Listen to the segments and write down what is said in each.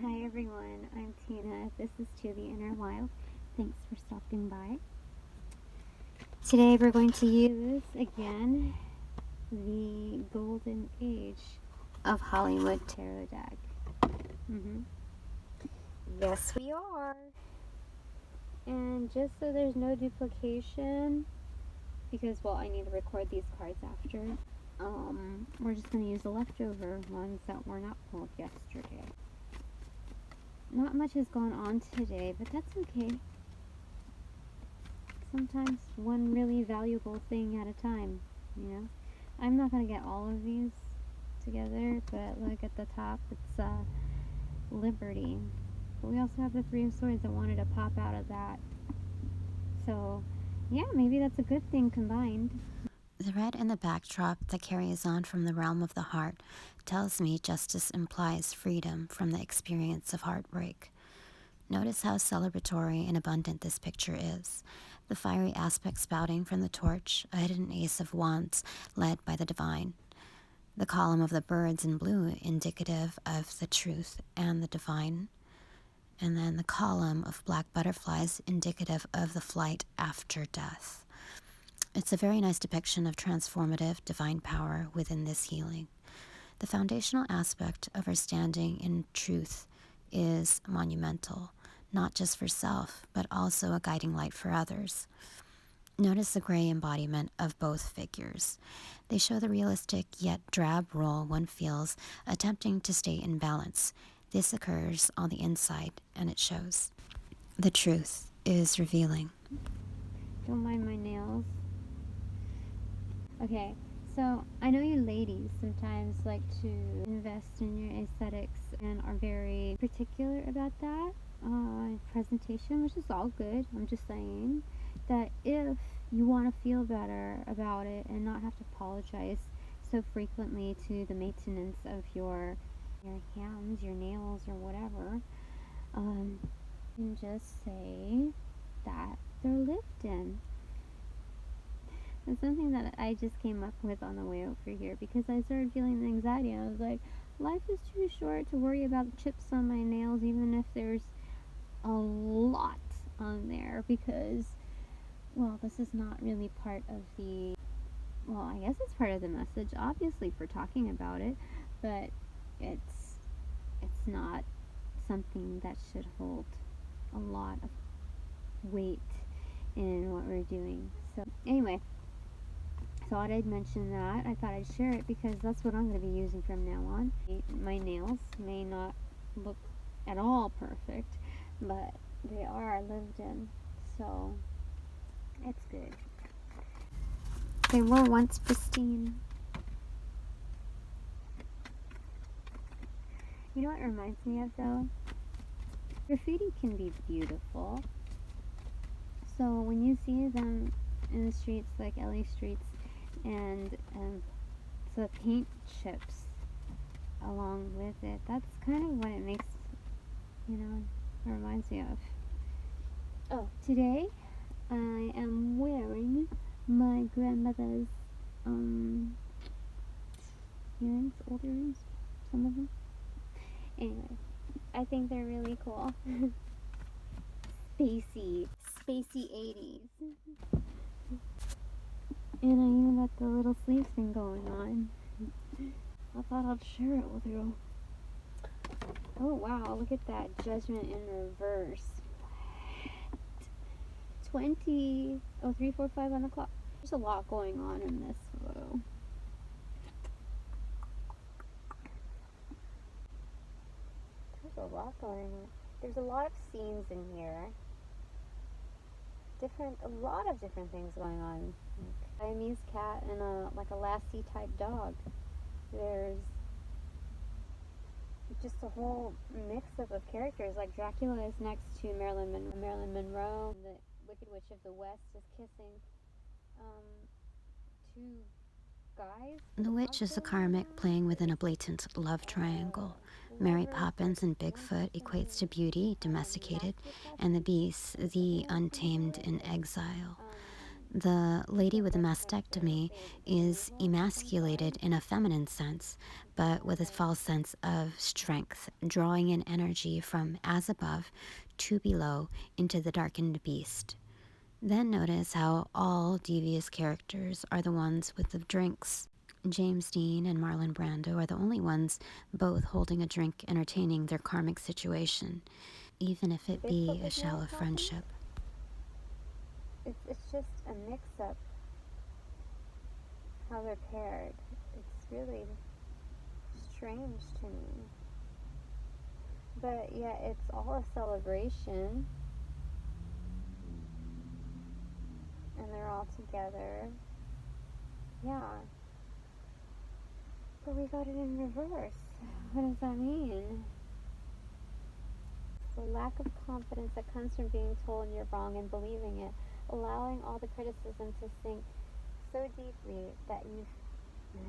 Hi everyone, I'm Tina. This is To the Inner Wild. Thanks for stopping by. Today we're going to use again the Golden Age of Hollywood Tarot deck. Yes, we are. And just so there's no duplication, because I need to record these cards after. We're just going to use the leftover ones that were not pulled yesterday. Not much has gone on today, but that's okay. Sometimes one really valuable thing at a time, you know? I'm not going to get all of these together, but look at the top, it's Liberty. But we also have the Three of Swords that wanted to pop out of that. So, yeah, maybe that's a good thing combined. The red in the backdrop that carries on from the realm of the heart tells me justice implies freedom from the experience of heartbreak. Notice how celebratory and abundant this picture is. The fiery aspect spouting from the torch, a hidden ace of wands led by the divine. The column of the birds in blue indicative of the truth and the divine. And then the column of black butterflies indicative of the flight after death. It's a very nice depiction of transformative divine power within this healing. The foundational aspect of our standing in truth is monumental, not just for self, but also a guiding light for others. Notice the gray embodiment of both figures. They show the realistic yet drab role one feels attempting to stay in balance. This occurs on the inside, and it shows. The truth is revealing. Don't mind my nails. Okay, so I know you ladies sometimes like to invest in your aesthetics and are very particular about that presentation, which is all good. I'm just saying that if you want to feel better about it and not have to apologize so frequently to the maintenance of your hands, your nails, or whatever, you can just say that they're lived in. It's something that I just came up with on the way over here because I started feeling the anxiety. I was like, life is too short to worry about chips on my nails, even if there's a lot on there, because, this is not really part of the, I guess it's part of the message, obviously, for talking about it, but it's not something that should hold a lot of weight in what we're doing. So, anyway. Thought I'd mention that. I thought I'd share it because that's what I'm going to be using from now on. My nails may not look at all perfect, but they are lived in, so it's good. They were once pristine. You know what it reminds me of, though? Graffiti can be beautiful. So when you see them in the streets, like LA streets, and the paint chips along with it, that's kind of what it makes, reminds me of. Oh, today I am wearing my grandmother's earrings, old earrings, some of them. Anyway, I think they're really cool. Spacey 80s. And I even got the little sleeves thing going on. I thought I'd share it with you. Oh wow, look at that Judgment in reverse. 3, 4, 5 on the clock. There's a lot going on in this photo. There's a lot going on. There's a lot of scenes in here. A lot of different things going on. Siamese cat and a Lassie type dog. There's just a whole mix-up of characters. Like Dracula is next to Marilyn Monroe. The Wicked Witch of the West is kissing two guys. The witch is a karmic playing within a blatant love triangle. Mary Poppins and Bigfoot equates to beauty, domesticated, and the beast, the untamed in exile. The lady with the mastectomy is emasculated in a feminine sense, but with a false sense of strength, drawing in energy from as above to below into the darkened beast. Then notice how all devious characters are the ones with the drinks. James Dean and Marlon Brando are the only ones both holding a drink entertaining their karmic situation, even if it be a shallow friendship. It's just a mix-up how they're paired. It's really strange to me. But yeah, it's all a celebration. And they're all together. Yeah. But we got it in reverse. What does that mean? The lack of confidence that comes from being told you're wrong and believing it, allowing all the criticism to sink so deeply that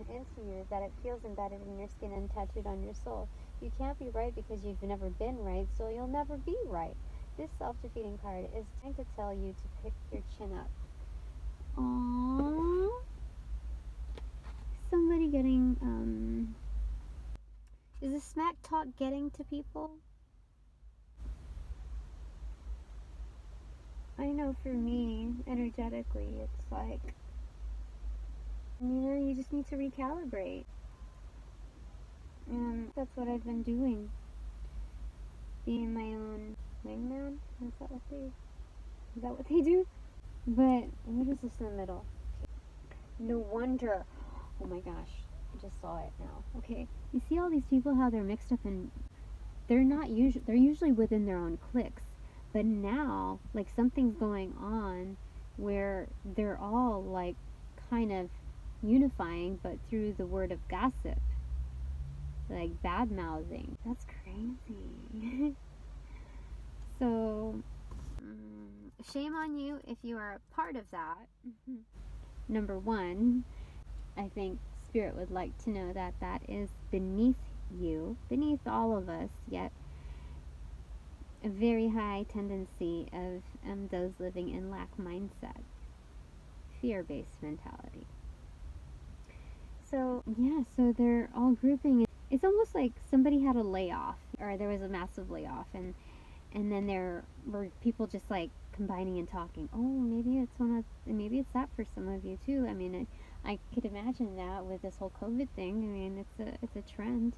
into you that it feels embedded in your skin and tattooed on your soul. You can't be right because you've never been right, so you'll never be right. This self-defeating card is trying to tell you to pick your chin up. Aww. Somebody getting, is the smack talk getting to people? I know for me, energetically, it's like, you just need to recalibrate. And that's what I've been doing. Being my own wingman? Is that what they do? But what is this in the middle? No wonder. Oh my gosh, I just saw it now. Okay, you see all these people, how they're mixed up, and they're usually within their own cliques. But now, like, something's going on where they're all like kind of unifying, but through the word of gossip, like bad mouthing. That's crazy. So, shame on you if you are a part of that. Number one, I think Spirit would like to know that that is beneath you, beneath all of us, yet a very high tendency of those living in lack mindset, fear-based mentality. So, yeah, so they're all grouping. It's almost like somebody had a layoff, or there was a massive layoff, and then there were people just like combining and talking. Oh, maybe it's that for some of you too. I mean, I could imagine that with this whole COVID thing. I mean, it's a trend.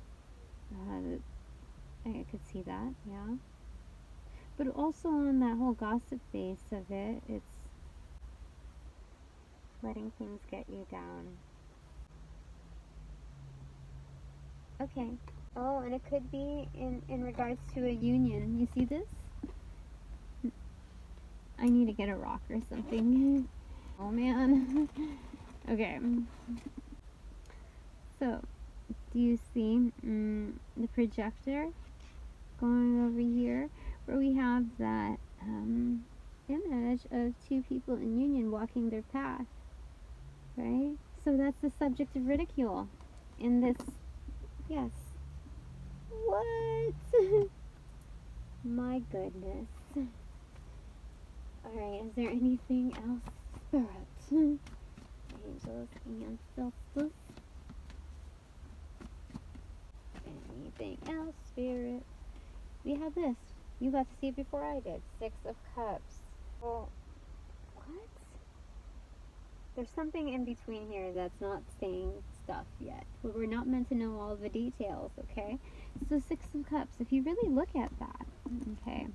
I could see that, yeah. But also on that whole gossip base of it, it's letting things get you down. Okay. Oh, and it could be in regards to a union. You see this? I need to get a rock or something. Oh man. Okay. So, do you see the projector going over here where we have that image of two people in union walking their path, right? So that's the subject of ridicule in this. Yes. What? My goodness. Alright, is there anything else, Spirit? Angels, ancestors. Anything else, Spirit? We have this. You got to see it before I did. 6 of Cups. Well, what? There's something in between here that's not saying stuff yet. We're not meant to know all the details, okay? So 6 of Cups, if you really look at that, okay,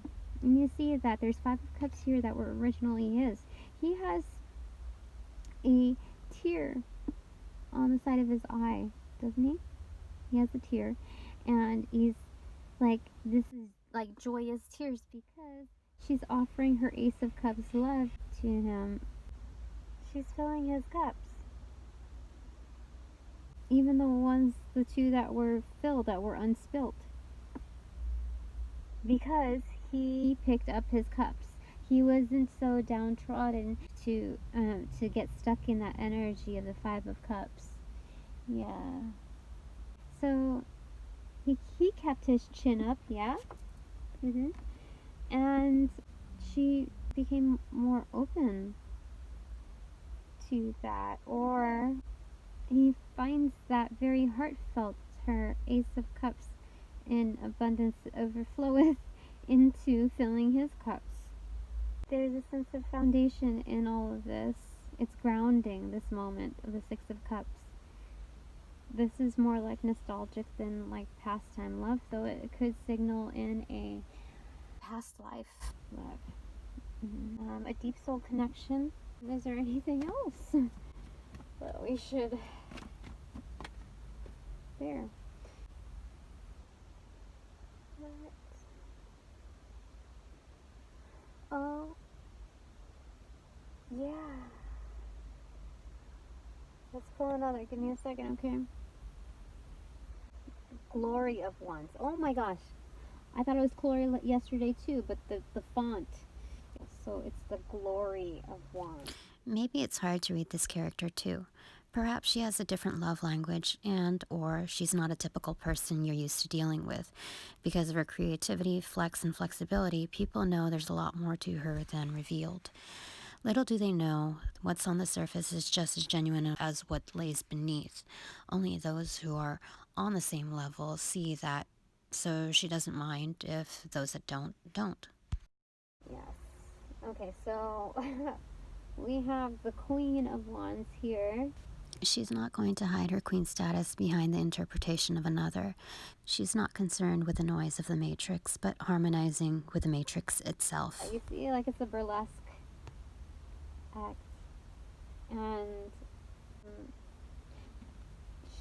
and you see that there's 5 of Cups here that were originally his. He has a tear on the side of his eye, doesn't he? He has a tear, and he's like, this is like joyous tears because she's offering her Ace of Cups love to him. She's filling his cups. Even the two that were filled, that were unspilt. Because he picked up his cups. He wasn't so downtrodden to get stuck in that energy of the 5 of Cups. Yeah. So he kept his chin up, yeah? And she became more open into that, or he finds that very heartfelt, her Ace of Cups in abundance overfloweth into filling his cups. There's a sense of foundation in all of this. It's grounding, this moment of the Six of Cups. This is more like nostalgic than like pastime love, though it could signal in a Past life. love. A deep soul connection. Is there anything else that we should there? What? Oh, yeah. Let's pull another. Give me a second, okay? Glory of Wands. Oh my gosh. I thought it was Glory yesterday too, but the font. So it's the Glory of Wands. Maybe it's hard to read this character too. Perhaps she has a different love language or she's not a typical person you're used to dealing with. Because of her creativity, flex, and flexibility, people know there's a lot more to her than revealed. Little do they know, what's on the surface is just as genuine as what lays beneath. Only those who are on the same level see that, so she doesn't mind if those that don't. Yes. Okay, so we have the Queen of Wands here. She's not going to hide her queen status behind the interpretation of another. She's not concerned with the noise of the Matrix, but harmonizing with the Matrix itself. You see, like it's a burlesque act. And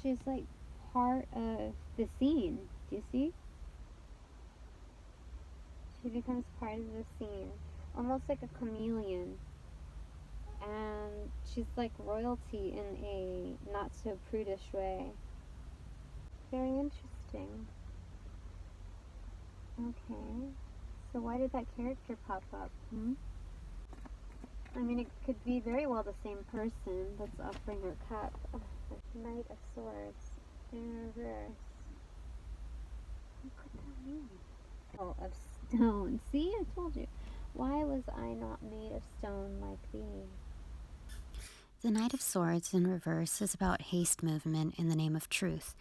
she's like part of the scene. Do you see? She becomes part of the scene. Almost like a chameleon. And she's like royalty in a not so prudish way. Very interesting. Okay. So why did that character pop up? I mean, it could be very well the same person that's offering her cup. The Knight of Swords in reverse. What could that mean? Oh, of stone. See, I told you. Why was I not made of stone like thee? The Knight of Swords in reverse is about haste movement in the name of truth.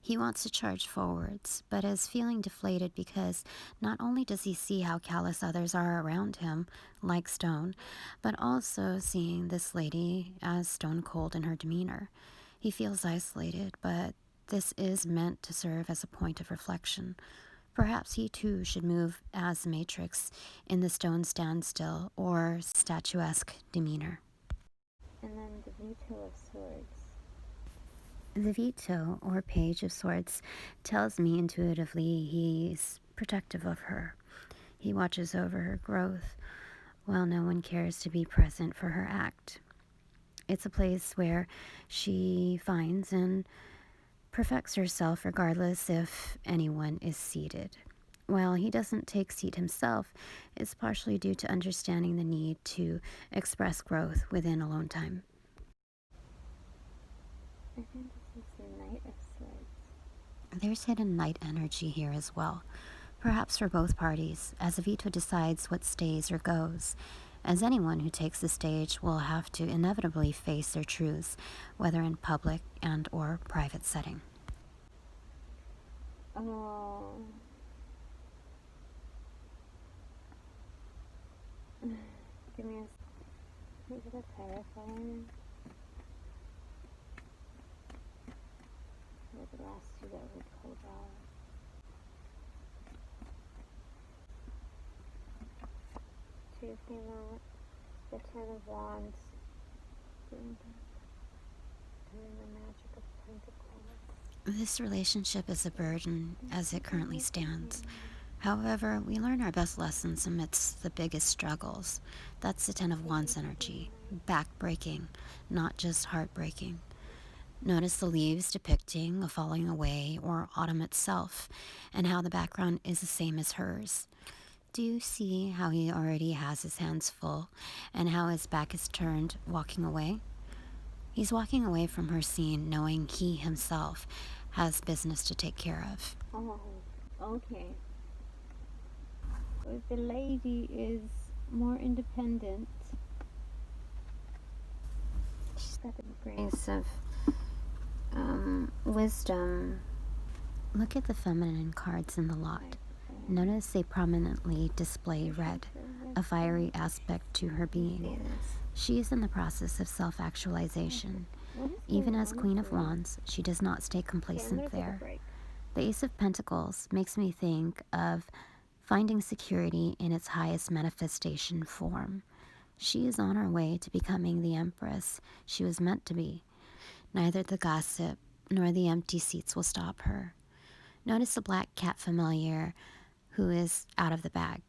He wants to charge forwards, but is feeling deflated because not only does he see how callous others are around him, like stone, but also seeing this lady as stone cold in her demeanor. He feels isolated, but this is meant to serve as a point of reflection. Perhaps he too should move as the Matrix in the stone standstill or statuesque demeanor. And then the Veto of Swords. The Veto, or Page of Swords, tells me intuitively he's protective of her. He watches over her growth, while no one cares to be present for her act. It's a place where she finds and perfects herself regardless if anyone is seated. While he doesn't take seat himself, it's partially due to understanding the need to express growth within alone time. I think this is the Knight of Swords. There's hidden knight energy here as well, perhaps for both parties, as a veto decides what stays or goes, as anyone who takes the stage will have to inevitably face their truths, whether in public and or private setting. Oh. Give me a... Is it a clarifier? Or the last two that we pulled out. Two came out. The Ten of Wands. And then the Magic of Pentacles. This relationship is a burden as it currently stands. However, we learn our best lessons amidst the biggest struggles. That's the Ten of Wands energy, back-breaking, not just heartbreaking. Notice the leaves depicting a falling away or autumn itself, and how the background is the same as hers. Do you see how he already has his hands full, and how his back is turned, walking away? He's walking away from her scene knowing he himself has business to take care of. Oh, okay. If the lady is more independent, got the grace of wisdom. Look at the feminine cards in the lot. Notice they prominently display red, a fiery aspect to her being. She is in the process of self-actualization. Even as Queen of Wands, she does not stay complacent there. The Ace of Pentacles makes me think of finding security in its highest manifestation form. She is on her way to becoming the Empress she was meant to be. Neither the gossip nor the empty seats will stop her. Notice the black cat familiar who is out of the bag.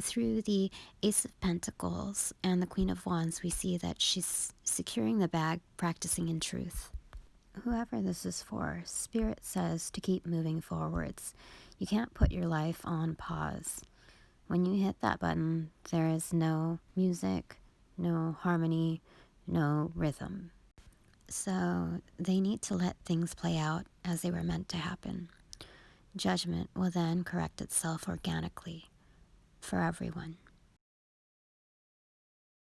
Through the Ace of Pentacles and the Queen of Wands, we see that she's securing the bag, practicing in truth. Whoever this is for, Spirit says to keep moving forwards. You can't put your life on pause. When you hit that button, there is no music, no harmony, no rhythm. So they need to let things play out as they were meant to happen. Judgment will then correct itself organically for everyone.